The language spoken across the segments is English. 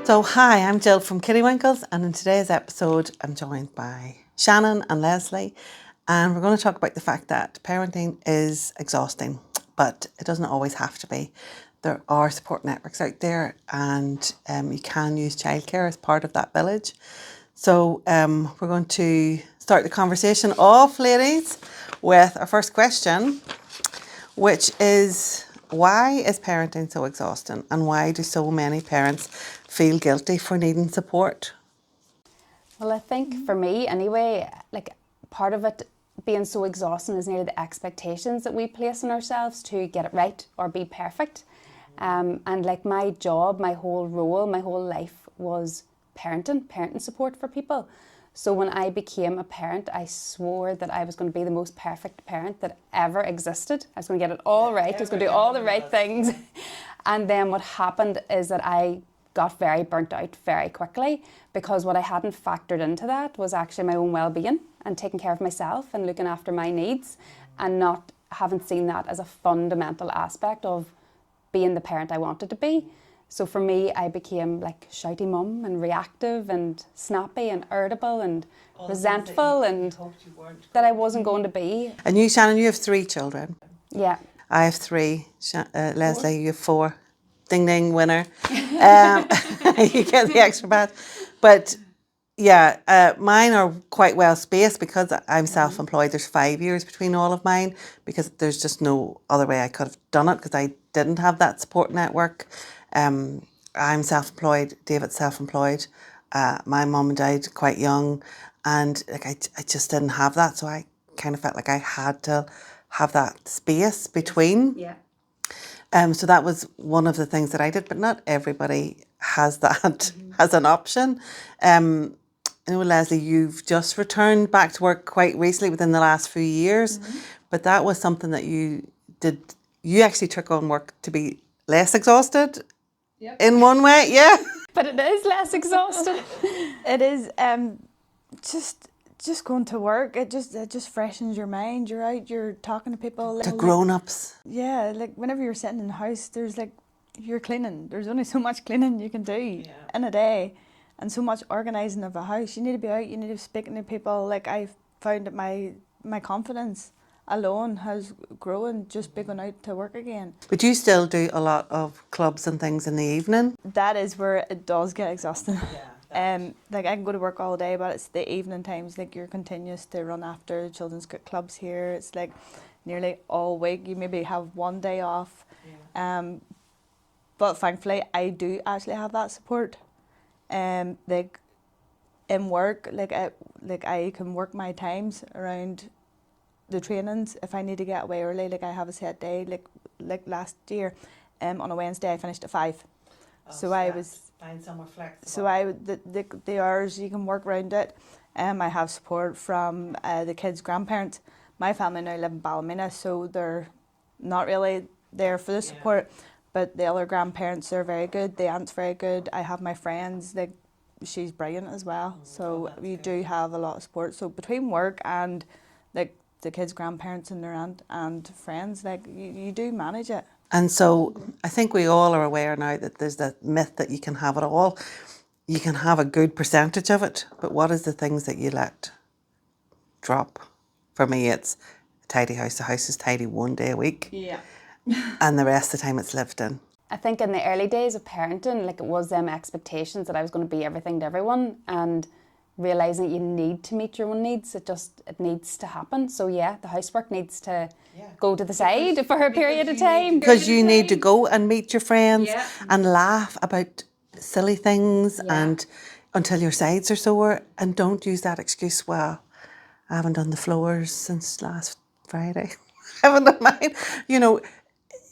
So hi, I'm Jill from Kittywinkles, and in today's episode I'm joined by Shannon and Leslie, and we're going to talk about the fact that parenting is exhausting, but it doesn't always have to be. There are support networks out there, and you can use childcare as part of that village. So we're going to start the conversation off, ladies, with our first question, which is, why is parenting so exhausting, and why do so many parents feel guilty for needing support? Well, I think for me anyway, like part of it being so exhausting is nearly the expectations that we place on ourselves to get it right or be perfect. And like my job, my whole role, my whole life was parenting support for people. So when I became a parent, I swore that I was going to be the most perfect parent that ever existed. I was going to get it all right. I was going to do all the right things. And then what happened is that I got very burnt out very quickly, because what I hadn't factored into that was actually my own well-being and taking care of myself and looking after my needs, and not having seen that as a fundamental aspect of being the parent I wanted to be. So for me, I became like shouty mum and reactive and snappy and irritable and resentful, and that I wasn't going to be. And you, Shannon, you have 3 children. Yeah. I have 3. Leslie, you have 4. Ding ding, winner. You get the extra badge. But yeah, mine are quite well spaced because I'm self-employed. There's 5 years between all of mine, because there's just no other way I could have done it, because I didn't have that support network. I'm self-employed, David's self-employed. My mum died quite young, and like I just didn't have that, so I kind of felt like I had to have that space between. Yeah. So that was one of the things that I did, but not everybody has that as an option. I know, Leslie, you've just returned back to work quite recently, within the last few years, but that was something that you did. You actually took on work to be less exhausted. Yep. In one way, yeah. But it is less exhausting. It is just going to work. It just freshens your mind. You're out. You're talking to people. To grown-ups. Yeah, like whenever you're sitting in the house, there's like you're cleaning. There's only so much cleaning you can do in a day, and so much organising of a house. You need to be out. You need to be speaking to people. Like I've found that my confidence alone has grown just by going out to work again. But you still do a lot of clubs and things in the evening. That is where it does get exhausting. Yeah. Like I can go to work all day, but it's the evening times. Like you're continuous to run after children's clubs here. It's like nearly all week. You maybe have one day off. Yeah. But thankfully, I do actually have that support. Like in work, like I can work my times around the trainings. If I need to get away early, like I have a set day. Like last year, on a Wednesday I finished at 5. So I was find somewhere flexible. So the hours you can work around it. I have support from the kids' grandparents. My family now live in Ballymena, so they're not really there for the support. But the other grandparents are very good. The aunt's very good. I have my friends. Like she's brilliant as well. So we do have a lot of support. So between work and like the kids' grandparents and their aunt and friends, like you do manage it. And so I think we all are aware now that there's that myth that you can have it all. You can have a good percentage of it, but what is the things that you let drop? For me, it's a tidy house. The house is tidy one day a week. Yeah. And the rest of the time it's lived in. I think in the early days of parenting, like it was them expectations that I was going to be everything to everyone, and realising you need to meet your own needs. It needs to happen. So yeah, the housework needs to go to the side for a period of time. Because you need to go and meet your friends and laugh about silly things and until your sides are sore, and don't use that excuse, well, I haven't done the floors since last Friday. I haven't done mine. You know,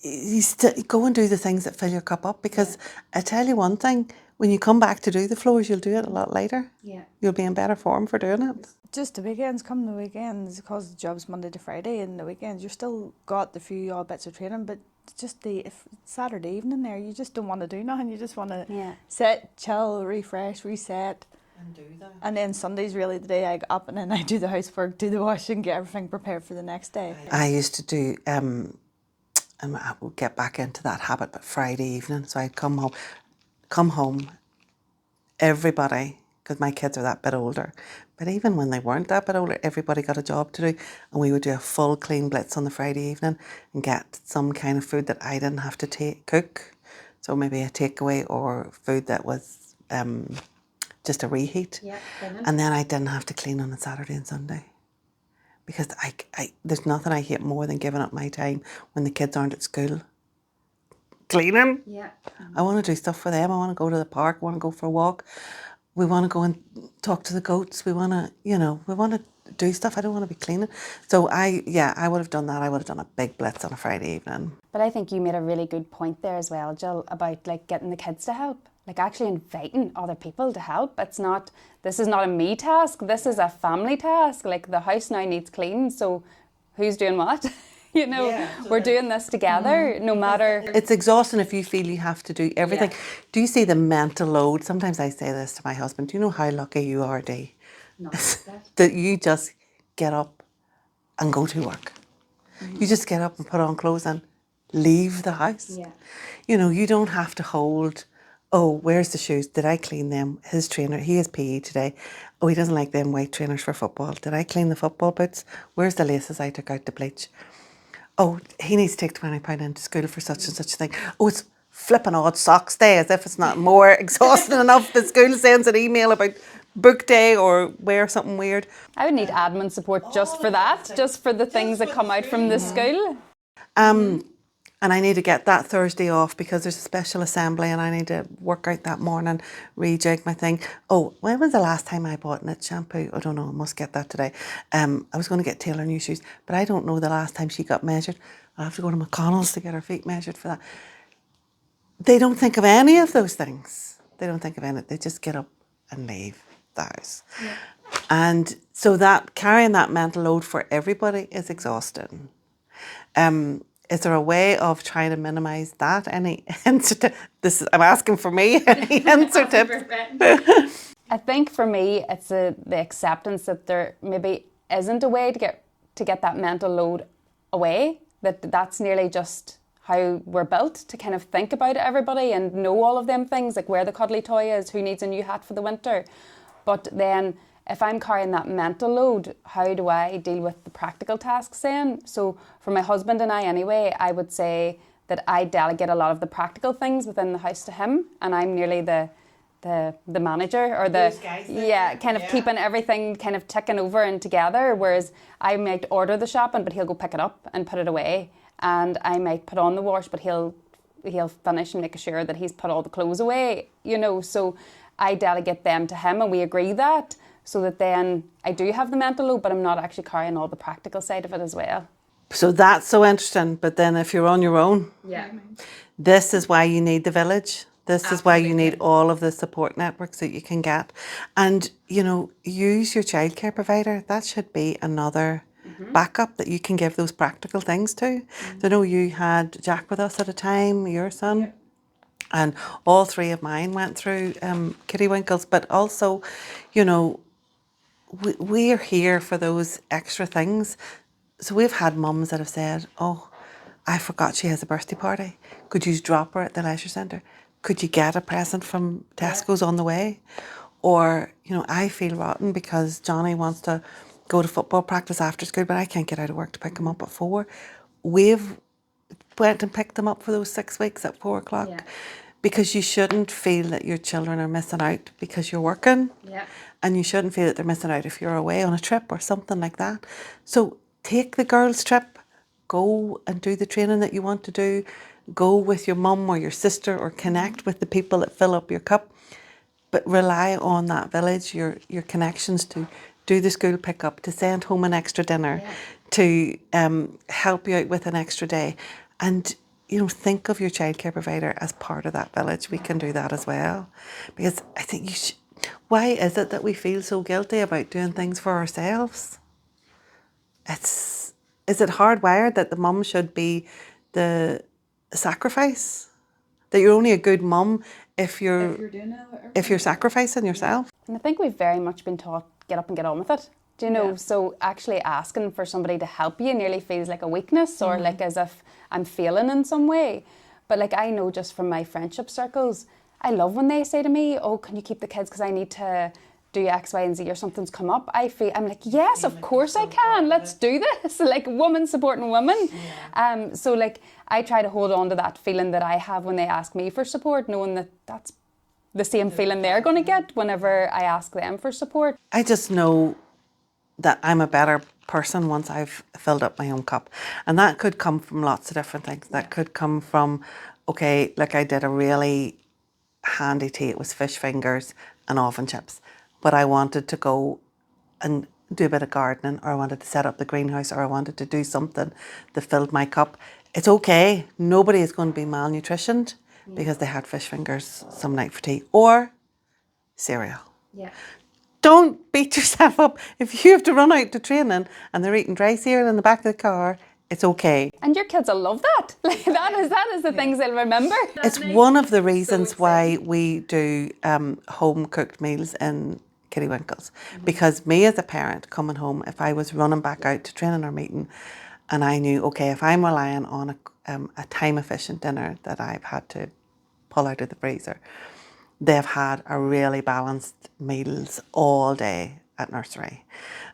you go and do the things that fill your cup up, because I tell you one thing, when you come back to do the floors, you'll do it a lot later. Yeah. You'll be in better form for doing it. Just the weekends, come the weekends, because the job's Monday to Friday, and the weekends, you're still got the few odd bits of training, but just if Saturday evening there, you just don't want to do nothing. You just want to sit, chill, refresh, reset. And do that. And then Sunday's really the day I get up and then I do the housework, do the washing, get everything prepared for the next day. I used to do, and I will get back into that habit, but Friday evening, so I'd come home, everybody, because my kids are that bit older, but even when they weren't that bit older, everybody got a job to do, and we would do a full clean blitz on the Friday evening and get some kind of food that I didn't have to cook. So maybe a takeaway or food that was just a reheat. Yeah, brilliant. And then I didn't have to clean on a Saturday and Sunday. Because there's nothing I hate more than giving up my time when the kids aren't at school. Cleaning. Yeah. I want to do stuff for them. I want to go to the park. I want to go for a walk. We want to go and talk to the goats. We want to, we want to do stuff. I don't want to be cleaning. So I would have done that. I would have done a big blitz on a Friday evening. But I think you made a really good point there as well, Jill, about like getting the kids to help. Like actually inviting other people to help. This is not a me task, this is a family task. Like the house now needs clean, so who's doing what? We're doing this together, no matter. It's exhausting if you feel you have to do everything. Yeah. Do you see the mental load? Sometimes I say this to my husband, do you know how lucky you are, Dee? That you just get up and go to work. You just get up and put on clothes and leave the house. Yeah. You don't have to hold, oh, where's the shoes? Did I clean them? His trainer, he has PE today. Oh, he doesn't like them white trainers for football. Did I clean the football boots? Where's the laces I took out to bleach? Oh, he needs to take £20 into school for such and such a thing. Oh, it's flipping odd socks day, as if it's not more exhausting enough that school sends an email about book day or wear something weird. I would need admin support just for that, just for the things that come out from the school. And I need to get that Thursday off because there's a special assembly and I need to work out that morning, rejig my thing. Oh, when was the last time I bought knit shampoo? I don't know, I must get that today. I was going to get Taylor new shoes, but I don't know the last time she got measured. I'll have to go to McConnell's to get her feet measured for that. They don't think of any of those things. They don't think of any. They just get up and leave the house. Yeah. And so that carrying that mental load for everybody is exhausting. Is there a way of trying to minimise that? Any answer to this? I'm asking for me. Any answer tips? I think for me, it's the acceptance that there maybe isn't a way to get that mental load away. That's nearly just how we're built, to kind of think about everybody and know all of them things, like where the cuddly toy is, who needs a new hat for the winter. But then if I'm carrying that mental load, how do I deal with the practical tasks then? So for my husband and I anyway, I would say that I delegate a lot of the practical things within the house to him, and I'm nearly the manager or keeping everything kind of ticking over and together, whereas I might order the shopping but he'll go pick it up and put it away, and I might put on the wash but he'll finish and make sure that he's put all the clothes away, so I delegate them to him and we agree that, so that then I do have the mental load but I'm not actually carrying all the practical side of it as well. So that's so interesting, but then if you're on your own, this is why you need the village. This is why you need all of the support networks that you can get. And, use your childcare provider. That should be another backup that you can give those practical things to. I know you had Jack with us at a time, your son, and all three of mine went through Kitty Winkles, but also, we're here for those extra things. So we've had mums that have said, oh, I forgot she has a birthday party. Could you drop her at the leisure centre? Could you get a present from Tesco's on the way? Or, I feel rotten because Johnny wants to go to football practice after school, but I can't get out of work to pick him up at 4. We've went and picked them up for those 6 weeks at 4 o'clock. Yeah. Because you shouldn't feel that your children are missing out because you're working. Yeah. And you shouldn't feel that they're missing out if you're away on a trip or something like that. So take the girls' trip, go and do the training that you want to do, go with your mum or your sister or connect with the people that fill up your cup, but rely on that village, your connections to do the school pickup, to send home an extra dinner, to help you out with an extra day. And think of your childcare provider as part of that village. We can do that as well. Because I think why is it that we feel so guilty about doing things for ourselves? Is it hardwired that the mum should be the sacrifice? That you're only a good mum if you're sacrificing yourself? And I think we've very much been taught, get up and get on with it. Do you know? Yeah. So actually asking for somebody to help you nearly feels like a weakness or like as if I'm failing in some way. But I know just from my friendship circles, I love when they say to me, oh, can you keep the kids because I need to do X, Y, and Z or something's come up. I'm like, yes, of course I can. Let's do this. Like, women supporting women. So like, I try to hold on to that feeling that I have when they ask me for support, knowing that that's the same feeling they're going to get whenever I ask them for support. I just know that I'm a better person once I've filled up my own cup. And that could come from lots of different things. That could come from, okay, like I did a really handy tea. It was fish fingers and oven chips. But I wanted to go and do a bit of gardening, or I wanted to set up the greenhouse, or I wanted to do something that filled my cup. It's okay. Nobody is going to be malnutritioned because they had fish fingers some night for tea or cereal. Yeah. Don't beat yourself up. If you have to run out to training and they're eating dry cereal in the back of the car, it's okay. And your kids will love that. Like that is the things they'll remember. It's one of the reasons why we do home cooked meals in Kittywinkles. Because me as a parent coming home, if I was running back out to training or meeting, and I knew, okay, if I'm relying on a time efficient dinner that I've had to pull out of the freezer, they've had a really balanced meals all day at nursery.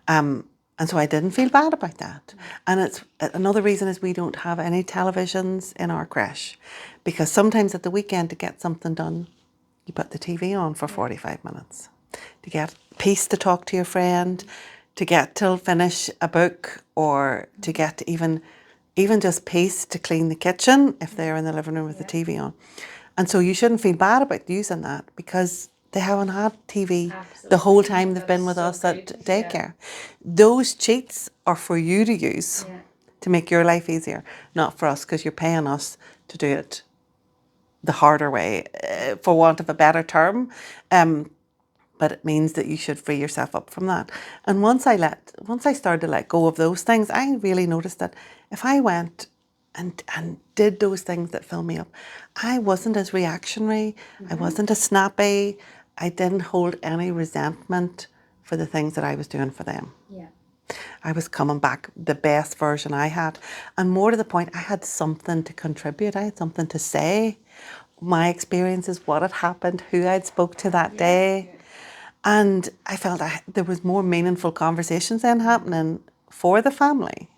And so I didn't feel bad about that. And it's another reason is we don't have any televisions in our creche, because sometimes at the weekend to get something done, you put the TV on for 45 minutes. To get peace to talk to your friend, to get to finish a book, or to get to even just peace to clean the kitchen if they're in the living room with the TV on. And so you shouldn't feel bad about using that, because they haven't had TV the whole time they've been with us at daycare. Those cheats are for you to use to make your life easier, not for us, because you're paying us to do it the harder way, for want of a better term. But it means that you should free yourself up from that. And once I started to let go of those things, I really noticed that if I went and did those things that fill me up, I wasn't as reactionary, I wasn't as snappy, I didn't hold any resentment for the things that I was doing for them. Yeah. I was coming back the best version I had. And more to the point, I had something to contribute, I had something to say. My experiences, what had happened, who I'd spoke to that day. And I felt there was more meaningful conversations then happening for the family.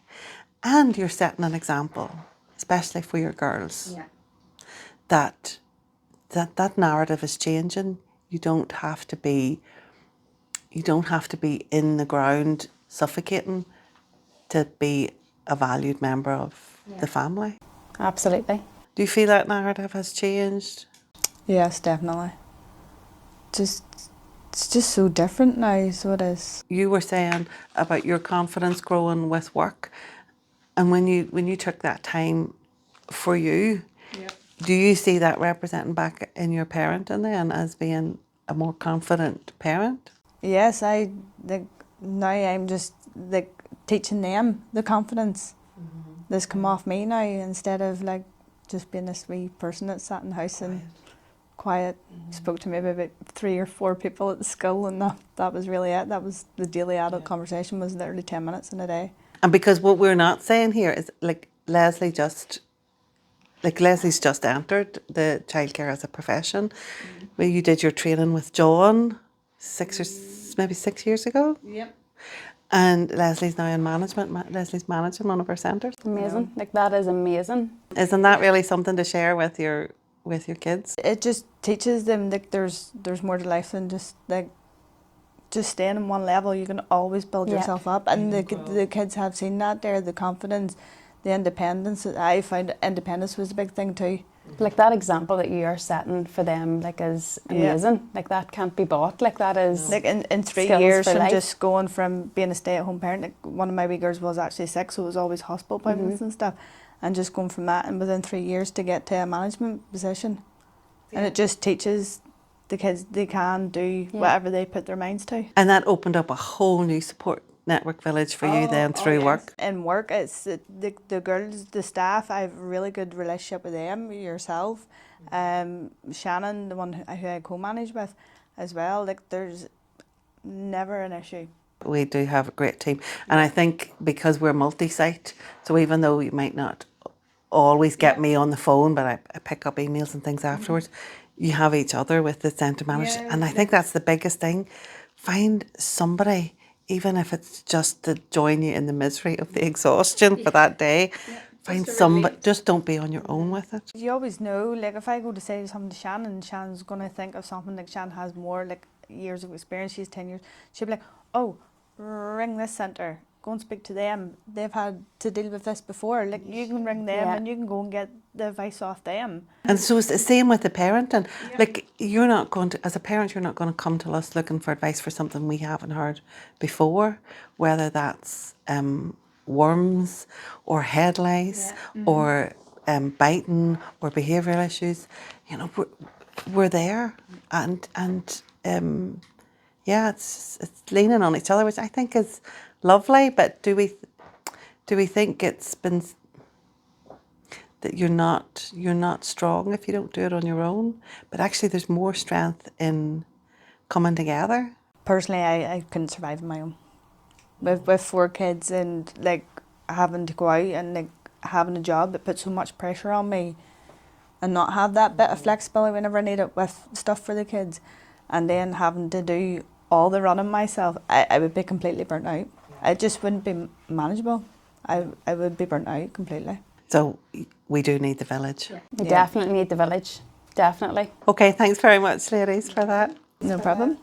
And you're setting an example, especially for your girls, that narrative is changing. You don't have to be in the ground suffocating to be a valued member of the family. Absolutely. Do you feel that narrative has changed? Yes, definitely. It's just so different now, so it is. You were saying about your confidence growing with work, and when you took that time for you, do you see that representing back in your parenting then as being a more confident parent? Yes, now I'm just teaching them the confidence that's come off me now, instead of just being this wee person that sat in the house and quiet. Spoke to maybe about 3 or 4 people at the school, and that was really it. That was the daily adult conversation, was literally 10 minutes in a day. And because what we're not saying here is Leslie's just entered the childcare as a profession. Where you did your training with John 6 years ago. Yep. And Leslie's now in management. Leslie's managing one of our centres. Amazing. That is amazing. Isn't that really something to share with your kids? It just teaches them there's more to life than just staying in one level. You can always build yourself up, and the kids have seen that there, the confidence, the independence. I found independence was a big thing too. That example that you are setting for them, is amazing. That can't be bought. That is in 3 skills years for from life. just going from being a stay-at-home parent. One of my wee girls was actually sick, so it was always hospital appointments and stuff. And just going from that, and within 3 years to get to a management position, and it just teaches the kids they can do whatever they put their minds to. And that opened up a whole new support network village for you then through work. In work, it's the girls, the staff. I have a really good relationship with them. Yourself, Shannon, the one who I co-manage with, as well. There's never an issue. We do have a great team, and I think because we're multi-site, so even though you might not always get me on the phone, but I pick up emails and things afterwards, you have each other with the centre manager. And I think that's the biggest thing. Find somebody, even if it's just to join you in the misery of the exhaustion for that day. Find somebody, just don't be on your own with it. You always know, like if I go to say something to Shannon, Shannon's going to think of something, like Shannon has more like years of experience, she's 10 years, she'll be like, oh, ring this centre, go and speak to them, they've had to deal with this before, like you can ring them and you can go and get the advice off them. And so it's the same with the parenting. Like you're not going to, as a parent, you're not going to come to us looking for advice for something we haven't heard before, whether that's worms or head lice or biting or behavioural issues. You know, we're there, and yeah, it's leaning on each other, which I think is lovely. But do we think it's been that you're not strong if you don't do it on your own? But actually, there's more strength in coming together. Personally, I couldn't survive on my own. With 4 kids and like having to go out and like having a job that puts so much pressure on me, and not have that bit of flexibility whenever I need it with stuff for the kids, and then having to do all the running myself, I would be completely burnt out. It just wouldn't be manageable. I would be burnt out completely. So we do need the village. We definitely need the village, definitely. Okay, thanks very much, ladies, for that. No problem.